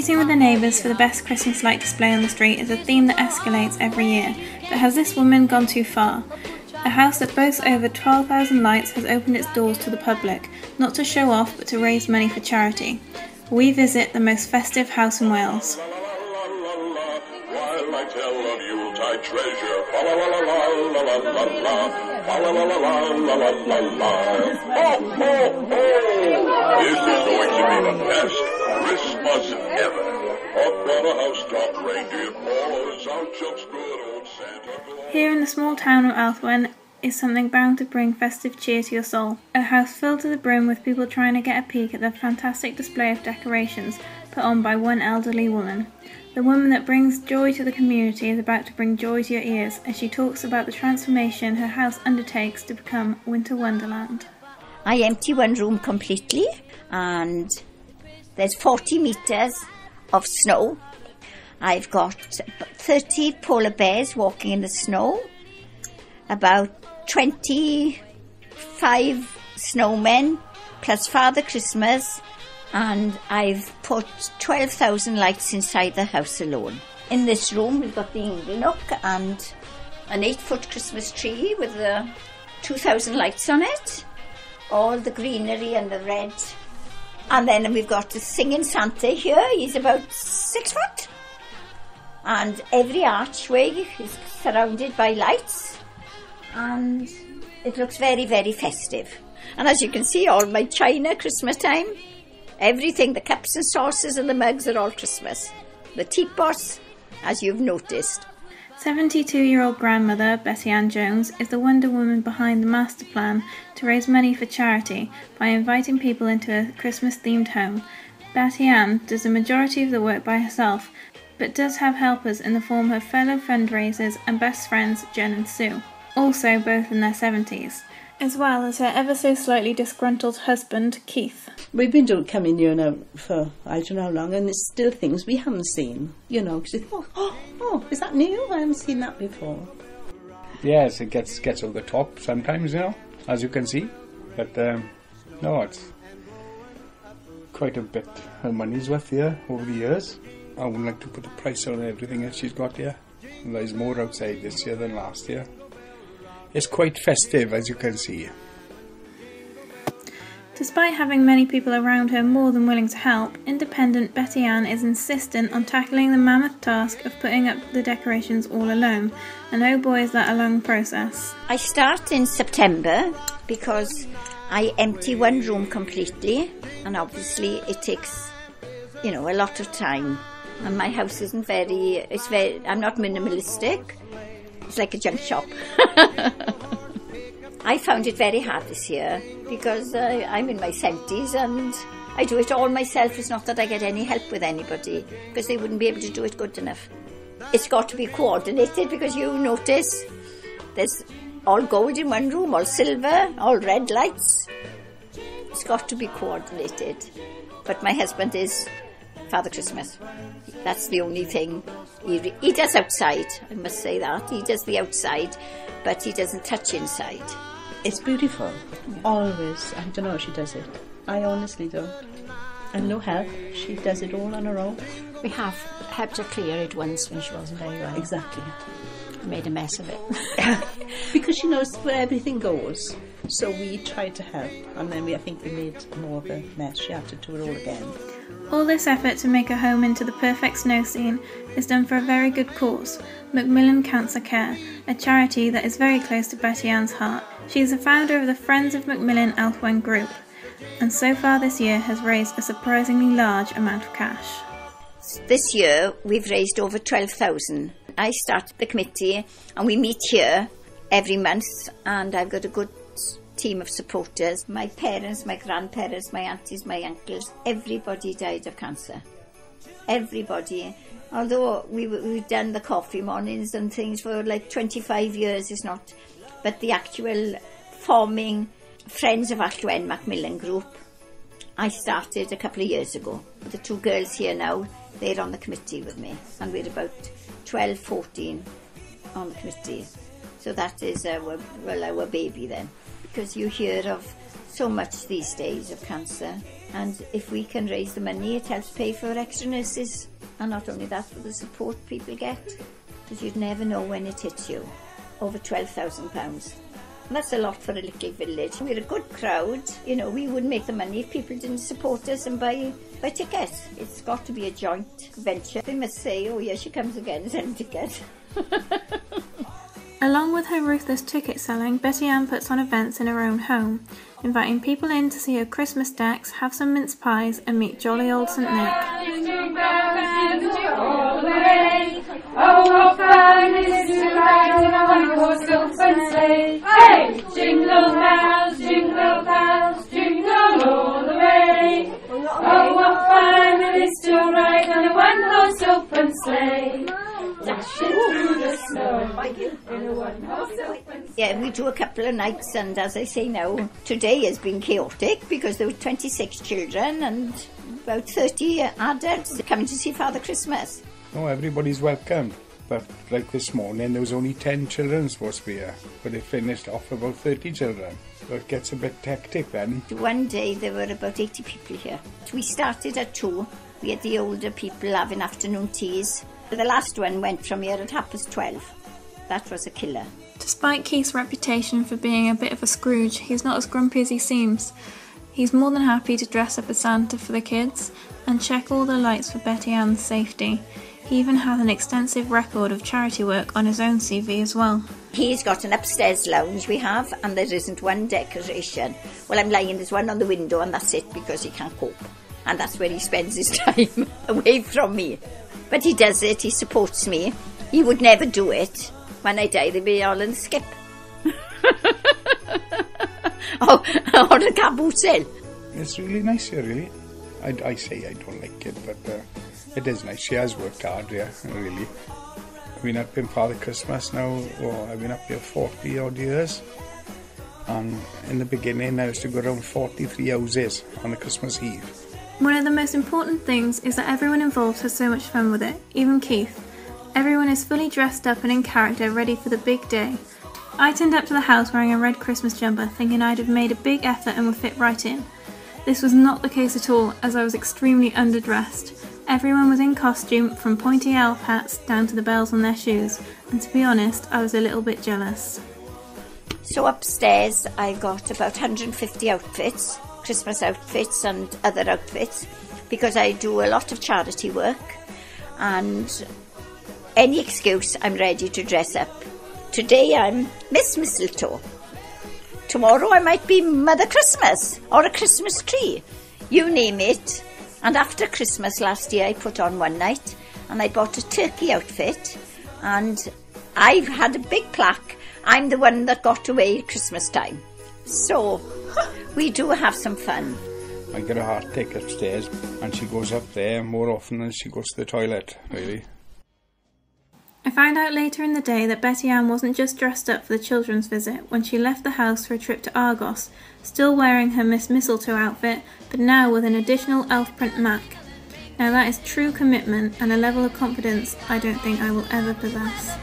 Competing with the neighbours for the best Christmas light display on the street is a theme that escalates every year, but has this woman gone too far? A house that boasts over 12,000 lights has opened its doors to the public, not to show off but to raise money for charity. We visit the most festive house in Wales. While I tell of Yuletide treasure, fa la la la la la la la la, fa la la la la la la la la. Ho ho ho! This is going to be the best Christmas ever. Up on a housetop, reindeer paws, out jumps good old Santa Claus. Here in the small town of Althwen is something bound to bring festive cheer to your soul. A house filled to the brim with people trying to get a peek at the fantastic display of decorations put on by one elderly woman. The woman that brings joy to the community is about to bring joy to your ears as she talks about the transformation her house undertakes to become Winter Wonderland. I empty one room completely and there's 40 metres of snow. I've got 30 polar bears walking in the snow, about 25 snowmen plus Father Christmas, and I've put 12,000 lights inside the house alone. In this room we've got the Ingle Nook and an 8-foot Christmas tree with 2,000 lights on it, all the greenery and the red. And then we've got the singing Santa here, he's about 6 foot. And every archway is surrounded by lights and it looks very, very festive. And as you can see, all my china Christmas time, everything, the cups and saucers and the mugs are all Christmas. The teapots, as you've noticed. 72-year-old grandmother Betty Ann Jones is the Wonder Woman behind the master plan to raise money for charity by inviting people into a Christmas-themed home. Betty Ann does the majority of the work by herself, but does have helpers in the form of fellow fundraisers and best friends Jen and Sue, also both in their 70s, as well as her ever so slightly disgruntled husband Keith. We've been coming here now for I don't know how long, and there's still things we haven't seen, you know, because you think, oh, is that new? I haven't seen that before. Yes, it gets over the top sometimes, you know, as you can see. But no, it's quite a bit of money's worth here over the years. I wouldn't like to put a price on everything that she's got here. There's more outside this year than last year. It's quite festive, as you can see. Despite having many people around her more than willing to help, independent Betty Ann is insistent on tackling the mammoth task of putting up the decorations all alone, and oh boy is that a long process. I start in September because I empty one room completely, and obviously it takes, you know, a lot of time. And my house isn't I'm not minimalistic. It's like a junk shop. I found it very hard this year because I'm in my 70s and I do it all myself. It's not that I get any help with anybody because they wouldn't be able to do it good enough. It's got to be coordinated because you notice there's all gold in one room, all silver, all red lights. It's got to be coordinated. But my husband is Father Christmas. That's the only thing. He does outside, I must say that. He does the outside, but he doesn't touch inside. It's beautiful, always. I don't know how she does it. I honestly don't. And no help. She does it all on her own. We have helped her clear it once when she wasn't very well. Exactly. Made a mess of it. Because she knows where everything goes. So we tried to help, and then I think we made more of a mess. She had to do it all again. All this effort to make her home into the perfect snow scene is done for a very good cause, Macmillan Cancer Care, a charity that is very close to Betty Ann's heart. She is the founder of the Friends of Macmillan Althwen group, and so far this year has raised a surprisingly large amount of cash. This year we've raised over 12,000. I started the committee and we meet here every month, and I've got a good team of supporters. My parents, my grandparents, my aunties, my uncles, everybody died of cancer. Everybody. Although we've done the coffee mornings and things for like 25 years, it's not. But the actual forming Friends of Althwen Macmillan group, I started a couple of years ago. The two girls here now, they're on the committee with me, and we're about 12, 14 on the committee. So that is our baby then. Because you hear of so much these days of cancer. And if we can raise the money, it helps pay for extra nurses. And not only that, for the support people get, because you'd never know when it hits you. Over £12,000. That's a lot for a little village. We're a good crowd. You know, we wouldn't make the money if people didn't support us and buy tickets. It's got to be a joint venture. They must say, oh, here she comes again, selling tickets. Along with her ruthless ticket selling, Betty Ann puts on events in her own home, inviting people in to see her Christmas decks, have some mince pies and meet jolly old St Nick. Oh, what fun it is to ride in a one-horse open sleigh! Hey! Jingle bells, jingle all the way! Oh, what fun it is to ride on a one-horse open sleigh! Dashing through the snow in a one-horse open sleigh. Yeah, we do a couple of nights, and as I say now, today has been chaotic because there were 26 children and about 30 adults coming to see Father Christmas. No, everybody's welcome. But like this morning, there was only 10 children supposed to be here, but it finished off about 30 children. So it gets a bit hectic then. One day there were about 80 people here. We started at 2. We had the older people having afternoon teas. The last one went from here at 12:30. That was a killer. Despite Keith's reputation for being a bit of a Scrooge, he's not as grumpy as he seems. He's more than happy to dress up as Santa for the kids and check all the lights for Betty Ann's safety. He even has an extensive record of charity work on his own CV as well. He's got an upstairs lounge we have, and there isn't one decoration. Well, I'm lying, there's one on the window and that's it, because he can't cope. And that's where he spends his time, away from me. But he does it, he supports me. He would never do it. When I die, they'll be all in the skip. or a caboose. It's really nice here, really. I say I don't like it, but it is nice. She has worked hard, yeah, really. I've been up in Father Christmas now, I've been up here 40 odd years. And in the beginning, I used to go around 43 houses on the Christmas Eve. One of the most important things is that everyone involved has so much fun with it, even Keith. Everyone is fully dressed up and in character, ready for the big day. I turned up to the house wearing a red Christmas jumper, thinking I'd have made a big effort and would fit right in. This was not the case at all, as I was extremely underdressed. Everyone was in costume, from pointy elf hats down to the bells on their shoes, and to be honest, I was a little bit jealous. So upstairs I got about 150 outfits, Christmas outfits and other outfits, because I do a lot of charity work, and any excuse I'm ready to dress up. Today I'm Miss Mistletoe. Tomorrow I might be Mother Christmas or a Christmas tree. You name it. And after Christmas last year I put on one night and I bought a turkey outfit, and I've had a big plaque. I'm the one that got away at Christmas time. So we do have some fun. I get a heartache upstairs and she goes up there more often than she goes to the toilet, really. I found out later in the day that Betty Ann wasn't just dressed up for the children's visit when she left the house for a trip to Argos, still wearing her Miss Mistletoe outfit, but now with an additional elf print mac. Now that is true commitment and a level of confidence I don't think I will ever possess.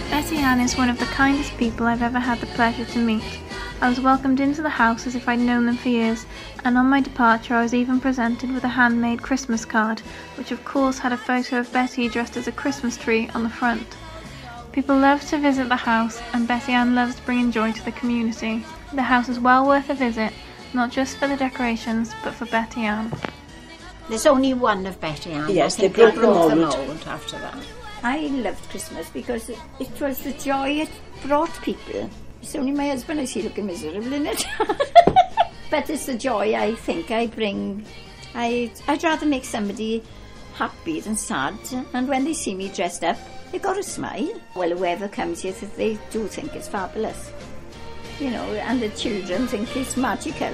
Betty Ann is one of the kindest people I've ever had the pleasure to meet. I was welcomed into the house as if I'd known them for years, and on my departure I was even presented with a handmade Christmas card, which of course had a photo of Betty dressed as a Christmas tree on the front. People love to visit the house, and Betty Ann loves bringing joy to the community. The house is well worth a visit, not just for the decorations, but for Betty Ann. There's only one of Betty Ann. Yes, I think they broke the the mould. mould after that. I loved Christmas because it was the joy it brought people. It's only my husband I see looking miserable in it. But it's the joy I think I bring. I'd rather make somebody happy than sad, and when they see me dressed up, they got a smile. Well, whoever comes here, they do think it's fabulous. You know, and the children think it's magical.